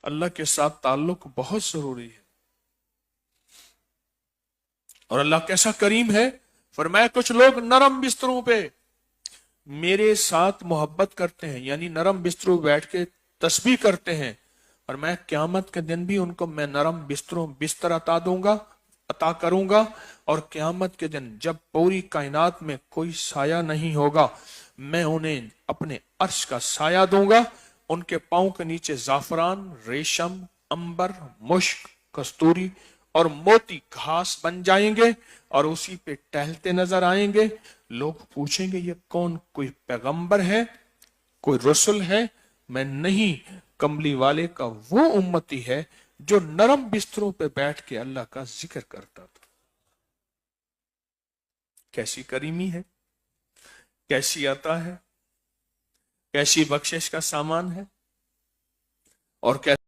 اللہ کے ساتھ تعلق بہت ضروری ہے. اور اللہ کیسا کریم ہے، فرمایا کچھ لوگ نرم بستروں پہ میرے ساتھ محبت کرتے ہیں، یعنی نرم بستروں بیٹھ کے تسبیح کرتے ہیں، اور میں قیامت کے دن بھی ان کو میں نرم بستر عطا کروں گا. اور قیامت کے دن جب پوری کائنات میں کوئی سایہ نہیں ہوگا، میں انہیں اپنے عرش کا سایہ دوں گا. ان کے پاؤں کے نیچے زعفران، ریشم، عنبر، مشک، کستوری اور موتی گھاس بن جائیں گے اور اسی پہ ٹہلتے نظر آئیں گے. لوگ پوچھیں گے یہ کون، کوئی پیغمبر ہے، کوئی رسول ہے؟ میں نہیں، کملی والے کا وہ امتی ہے جو نرم بستروں پہ بیٹھ کے اللہ کا ذکر کرتا تھا. کیسی کریمی ہے، کیسی عطا ہے، کیسی بخشش کا سامان ہے، اور کیسی